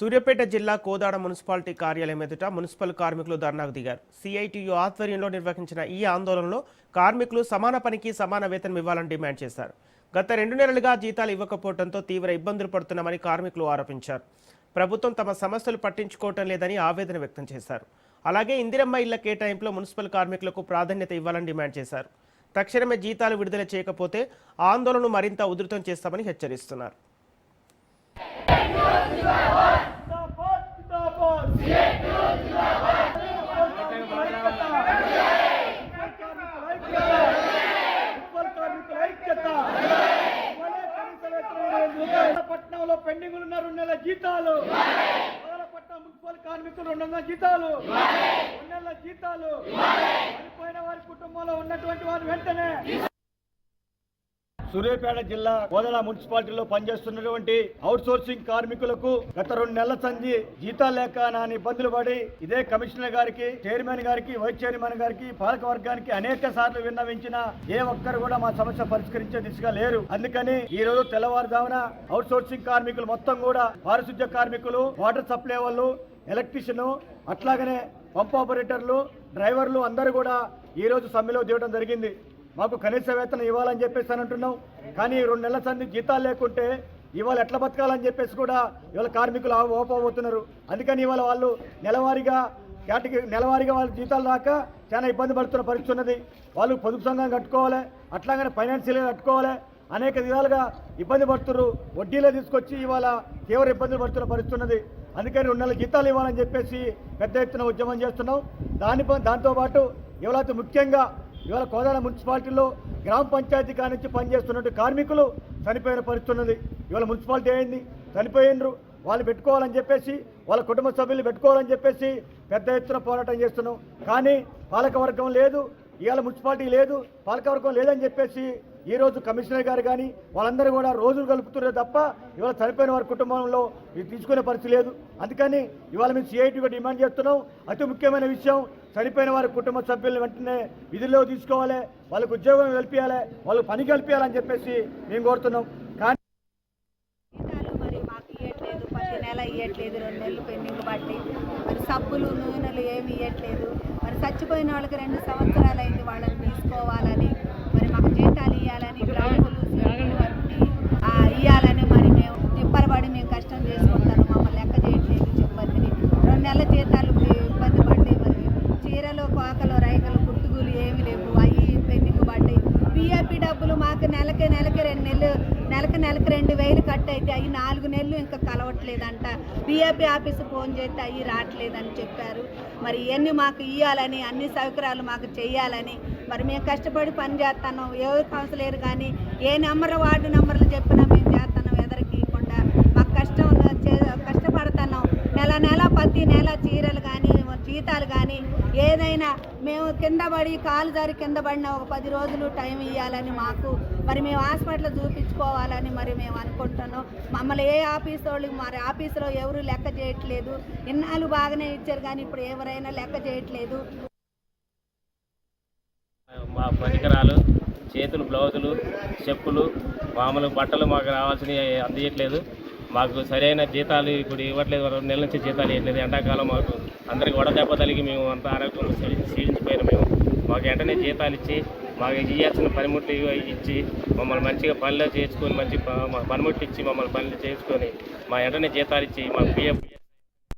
సూర్యాపేట జిల్లా కోదాడ మున్సిపాలిటీ కార్యాలయం ఎదుట మున్సిపల్ కార్మికులు ధర్నాకు దిగారు. సిఐటియు ఆధ్వర్యంలో నిర్వహించిన ఈ ఆందోళనలో కార్మికులు సమాన పనికి సమాన వేతనం ఇవ్వాలని డిమాండ్ చేశారు. గత 2 నెలలుగా జీతాలు ఇవ్వకపోవడంతో తీవ్ర ఇబ్బందులు పడుతున్నామని కార్మికులు ఆరోపించారు. ప్రభుత్వం తమ సమస్యలు పట్టించుకోవటం లేదని ఆవేదన వ్యక్తం చేశారు. అలాగే ఇందిరమ్మ ఇళ్ల కేటాయింపులో మున్సిపల్ కార్మికులకు ప్రాధాన్యత ఇవ్వాలని డిమాండ్ చేశారు. తక్షణమే జీతాలు విడుదల చేయకపోతే ఆందోళనను మరింత ఉధృతం చేస్తామని హెచ్చరిస్తున్నారు. పట్నంలో పెండింగ్ ఉన్న 2 నెలల జీతాలు, పట్నం మున్సిపల్ కార్మికులు 2 నెలల జీతాలు, 2 నెలల జీతాలు చనిపోయిన వారి కుటుంబంలో ఉన్నటువంటి వారు వెంటనే. సూర్యాపేట జిల్లా కోదాడ మున్సిపాలిటీలో పనిచేస్తున్నటువంటి అవుట్ సోర్సింగ్ కార్మికులకు గత 2 నెలల సంధి జీతాలు లేక నాని ఇబ్బందులు పడి ఇదే కమిషనర్ గారికి, చైర్మన్ గారికి, వైస్ చైర్మన్ గారికి, పాలక వర్గానికి అనేక సార్లు విన్నవించిన ఏ ఒక్కరు కూడా మా సమస్య పరిష్కరించే దిశగా లేరు. అందుకని ఈ రోజు తెల్లవారుజామున అవుట్ సోర్సింగ్ కార్మికులు మొత్తం కూడా పారిశుద్ధ్య కార్మికులు, వాటర్ సప్లై వాళ్ళు, ఎలక్ట్రీషియన్, అట్లాగనే పంప్ ఆపరేటర్లు, డ్రైవర్లు అందరూ కూడా ఈ రోజు సమ్మెలో దిగడం జరిగింది. మాకు కనీస వేతనం ఇవ్వాలని చెప్పేసి అని అంటున్నాం. కానీ 2 నెలల సంది జీతాలు లేకుంటే ఇవాళ ఎట్లా బతకాలని చెప్పేసి కూడా ఇవాళ కార్మికులు ఓపోతున్నారు. అందుకని ఇవాళ వాళ్ళు నెలవారీగా వాళ్ళ జీతాలు రాక చాలా ఇబ్బంది పడుతున్న పరిస్థితి ఉన్నది. వాళ్ళు పొదుపు సంఘం కట్టుకోవాలి, అట్లాగనే ఫైనాన్షియల్గా కట్టుకోవాలి, అనేక విధాలుగా ఇబ్బంది పడుతున్నారు. వడ్డీలో తీసుకొచ్చి ఇవాళ తీవ్ర ఇబ్బందులు పడుతున్న పరిస్థితి ఉన్నది. అందుకని 2 నెలల జీతాలు ఇవ్వాలని చెప్పేసి పెద్ద ఎత్తున ఉద్యమం చేస్తున్నాం. దాంతోపాటు ఇవాళ ముఖ్యంగా ఇవాళ కోదాడ మున్సిపాలిటీలో గ్రామ పంచాయతీ కానించి పనిచేస్తున్నట్టు కార్మికులు చనిపోయిన పరిస్థితి ఉన్నది. ఇవాళ మున్సిపాలిటీ అయింది, చనిపోయినరు, వాళ్ళు పెట్టుకోవాలని చెప్పేసి, వాళ్ళ కుటుంబ సభ్యులు పెట్టుకోవాలని చెప్పేసి పెద్ద ఎత్తున పోరాటం చేస్తున్నాం. కానీ పాలకవర్గం లేదు, ఇవాళ మున్సిపాలిటీ లేదు, పాలకవర్గం లేదని చెప్పేసి ఈరోజు కమిషనర్ గారు కానీ వాళ్ళందరూ కూడా రోజులు కలుపుతున్నారు తప్ప ఇవాళ చనిపోయిన వారి కుటుంబంలో ఇది తీసుకునే పరిస్థితి లేదు. అందుకని ఇవాళ మేము సిఐటిగా డిమాండ్ చేస్తున్నాం. అతి ముఖ్యమైన విషయం, చనిపోయిన వారి కుటుంబ సభ్యులను వెంటనే విధుల్లో తీసుకోవాలి, వాళ్ళకు ఉద్యోగం కల్పించాలి, వాళ్ళకు పని కల్పించాలని చెప్పేసి మేము కోరుతున్నాం. కానీ మరి మాకు ఇవ్వట్లేదు, ప్రతి నెల ఇవ్వట్లేదు, 2 నెలలు పెండింగ్ బట్టి మరి సబ్బులు, నూనెలు ఏమి ఇవ్వట్లేదు. మరి చచ్చిపోయిన వాళ్ళకి 2 సంవత్సరాలు అయింది, వాళ్ళని తీసుకోవాలని, మరి మాకు జీతాలు ఇవ్వాలని, గ్రౌండ్లు ఇవ్వాలని మరి మేము తిప్పరబడి మేము కష్టం చేసుకుంటాను. మమ్మల్ని లెక్క చేయట్లేదు సిబ్బందిని. 2 నెలల జీతాలు ఇబ్బంది పడ్డాయి. మరి చీరలు, కోకలు, రైకలు, గుర్తుగులు ఏమి లేవు, అవి పెండింగ్ పడ్డాయి. పిఎఫ్ డబ్బులు మాకు నెలకి 2 నెలలు, నెలకు 2000 కట్ అయితే అవి 4 నెలలు ఇంకా కలవట్లేదంట. పిఎఫ్ ఆఫీసు ఫోన్ చేస్తే అవి రావట్లేదని చెప్పారు. మరి ఇవన్నీ మాకు ఇవ్వాలని, అన్ని సౌకర్యాలు మాకు చేయాలని మరి మేము కష్టపడి పని చేస్తున్నాం. ఎవరు కౌన్సిలర్ కానీ ఏ నెంబర్, వార్డు నెంబర్లు చెప్పినా మేము చేస్తున్నాం, ఎదరికీయకుండా మాకు కష్టపడుతున్నాం. నెల ప్రతి నెల చీరలు కానీ, జీతాలు కానీ ఏదైనా మేము కింద పడి కాలు జారి కింద పడిన ఒక 10 రోజులు టైం ఇవ్వాలని మాకు, మరి మేము హాస్పిటల్ చూపించుకోవాలని మరి మేము అనుకుంటున్నాం. మమ్మల్ని ఏ ఆఫీస్ వాళ్ళకి మరి ఆఫీసులో ఎవరు లెక్క చేయట్లేదు. ఇన్నాళ్ళు బాగానే ఇచ్చారు కానీ ఇప్పుడు ఎవరైనా లెక్క చేయట్లేదు. మా పరికరాలు, చేతులు, బ్లౌజులు, చెప్పులు, మామూలు బట్టలు మాకు రావాల్సినవి అందించట్లేదు. మాకు సరైన జీతాలు ఇప్పుడు ఇవ్వట్లేదు. 2 నెలల నుంచి జీతాలు ఇవ్వట్లేదు. ఎండాకాలం మాకు అందరికి వడదెబ్బ తగిలి మేము అంత ఆరోగ్యం క్షీణించిపోయిన మాకు వెంటనే జీతాలు ఇచ్చి, మాకు ఇవ్వాల్సిన పనిముట్లు ఇచ్చి, మమ్మల్ని మంచిగా పనిలో చేసుకొని, మంచి పనిముట్లు ఇచ్చి మమ్మల్ని పనులు చేసుకొని మా వెంటనే జీతాలు ఇచ్చి మాకు పిఎఫ్